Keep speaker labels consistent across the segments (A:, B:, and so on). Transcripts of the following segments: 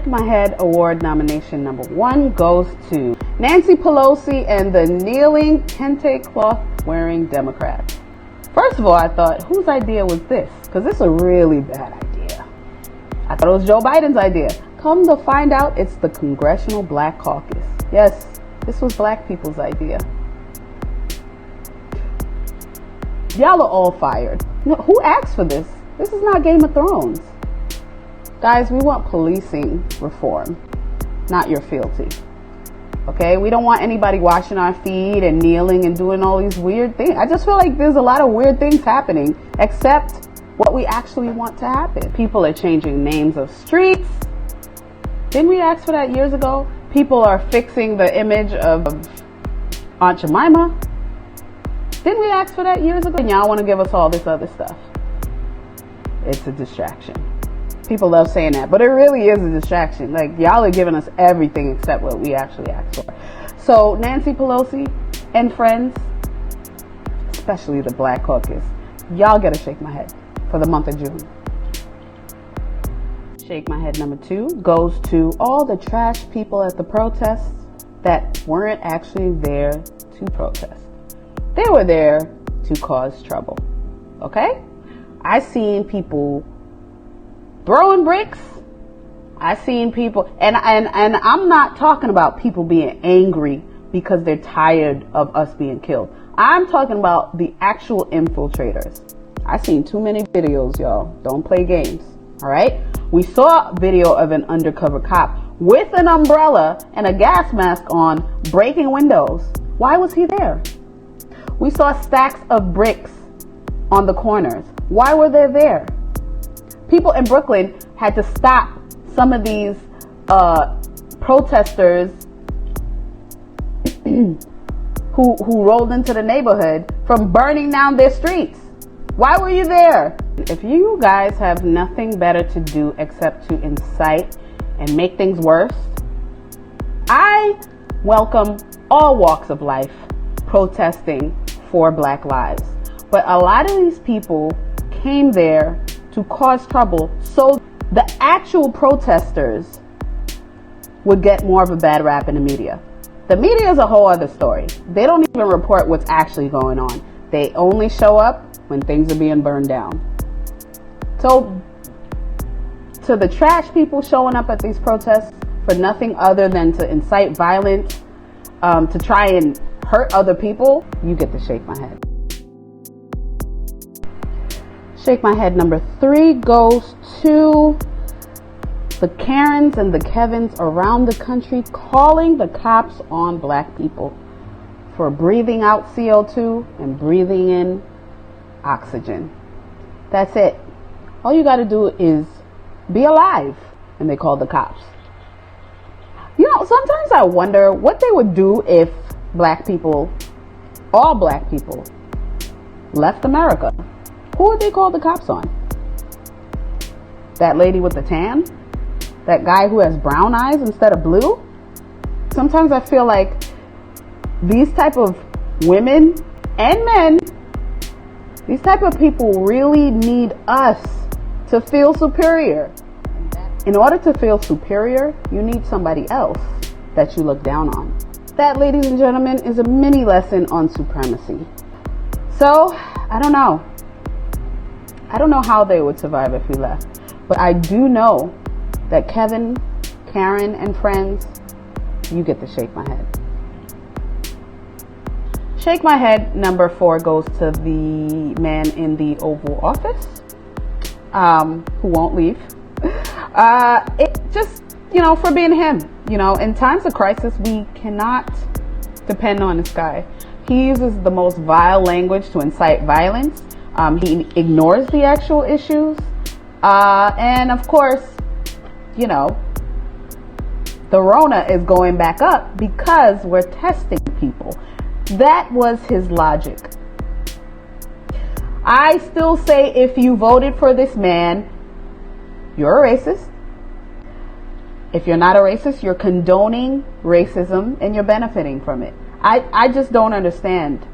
A: Shake My Head Award nomination number 1 goes to Nancy Pelosi and the kneeling kente cloth wearing Democrats. First of all, I thought, whose idea was this? Because this is a really bad idea. I thought it was Joe Biden's idea. Come to find out, it's the Congressional Black Caucus. Yes, this was black people's idea. Y'all are all fired. Who asked for this? This is not Game of Thrones. Guys, we want policing reform, not your fealty. Okay? We don't want anybody washing our feet and kneeling and doing all these weird things. I just feel like there's a lot of weird things happening, except what we actually want to happen. People are changing names of streets. Didn't we ask for that years ago? People are fixing the image of Aunt Jemima. Didn't we ask for that years ago? And y'all want to give us all this other stuff. It's a distraction. People love saying that, but it really is a distraction. Like, y'all are giving us everything except what we actually asked for. So Nancy Pelosi and friends, especially the Black Caucus, y'all gotta shake my head for the month of June. Shake my head number 2 goes to all the trash people at the protests that weren't actually there to protest. They were there to cause trouble. Okay? I seen people throwing bricks. I seen people, and I'm not talking about people being angry because they're tired of us being killed. I'm talking about the actual infiltrators. I seen too many videos, y'all. Don't play games. All right? We saw a video of an undercover cop with an umbrella and a gas mask on breaking windows. Why was he there? We saw stacks of bricks on the corners. Why were they there? People in Brooklyn had to stop some of these protesters who rolled into the neighborhood from burning down their streets. Why were you there? If you guys have nothing better to do except to incite and make things worse, I welcome all walks of life protesting for Black lives. But a lot of these people came there to cause trouble so the actual protesters would get more of a bad rap in the media. The media is a whole other story. They don't even report what's actually going on. They only show up when things are being burned down. So, to the trash people showing up at these protests for nothing other than to incite violence, to try and hurt other people, you get to shake my head. Shake my head number 3 goes to the Karens and the Kevins around the country calling the cops on Black people for breathing out CO2 and breathing in oxygen. That's it. All you got to do is be alive, and they call the cops. You know, sometimes I wonder what they would do if Black people, all Black people, left America. Who would they call the cops on? That lady with the tan? That guy who has brown eyes instead of blue? Sometimes I feel like these type of women and men, these type of people really need us to feel superior. In order to feel superior, you need somebody else that you look down on. That, ladies and gentlemen, is a mini lesson on supremacy. So, I don't know. I don't know how they would survive if we left. But I do know that Kevin, Karen, and friends, you get to shake my head. Shake my head number 4 goes to the man in the Oval Office, who won't leave. It just, for being him. In times of crisis, we cannot depend on this guy. He uses the most vile language to incite violence. He ignores the actual issues. And of course, the Rona is going back up because we're testing people. That was his logic. I still say if you voted for this man, you're a racist. If you're not a racist, you're condoning racism and you're benefiting from it. I just don't understand.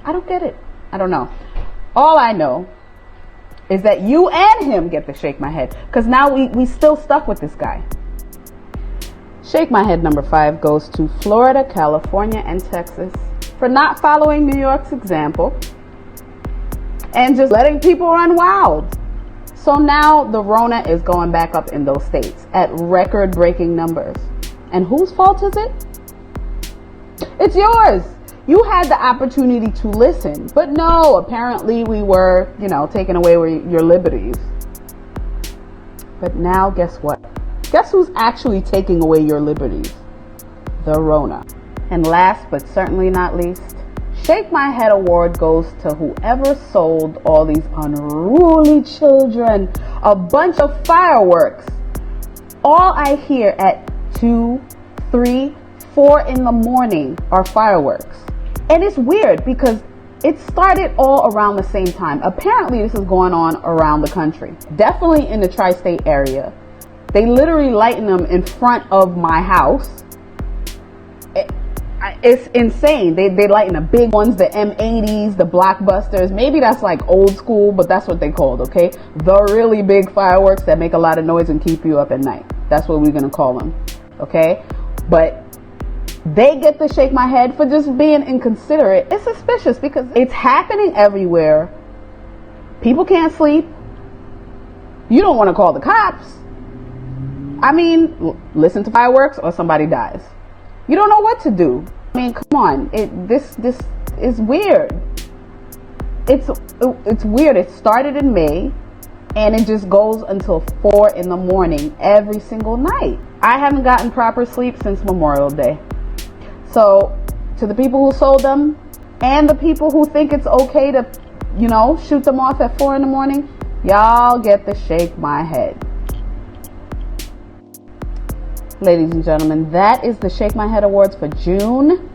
A: I don't get it. I don't know. All I know is that you and him get to shake my head, because now we still stuck with this guy. Shake my head number 5 goes to Florida, California, and Texas for not following New York's example and just letting people run wild. So now the Rona is going back up in those states at record-breaking numbers. And whose fault is it? It's yours. You had the opportunity to listen, but no, apparently we were, taking away your liberties. But now guess what? Guess who's actually taking away your liberties? The Rona. And last but certainly not least, Shake My Head Award goes to whoever sold all these unruly children a bunch of fireworks. All I hear at 2, 3, 4 in the morning are fireworks. And it's weird because it started all around the same time. Apparently this is going on around the country. Definitely in the tri-state area. They literally lighten them in front of my house. It's insane. They lighten the big ones, the M80s, the blockbusters. Maybe that's like old school, but that's what they called, okay? The really big fireworks that make a lot of noise and keep you up at night. That's what we're going to call them, okay? But they get to shake my head for just being inconsiderate. It's suspicious because it's happening everywhere. People can't sleep. You don't want to call the cops. I mean, listen to fireworks or somebody dies. You don't know what to do. I mean, come on. This is weird. It's weird. It started in May and it just goes until 4 in the morning every single night. I haven't gotten proper sleep since Memorial Day. So to the people who sold them and the people who think it's okay to, shoot them off at 4 in the morning, y'all get to shake my head. Ladies and gentlemen, that is the Shake My Head Awards for June.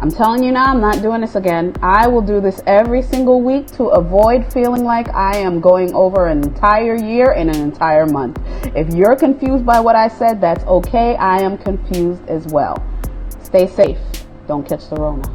A: I'm telling you now, I'm not doing this again. I will do this every single week to avoid feeling like I am going over an entire year in an entire month. If you're confused by what I said, that's okay. I am confused as well. Stay safe. Don't catch the Rona.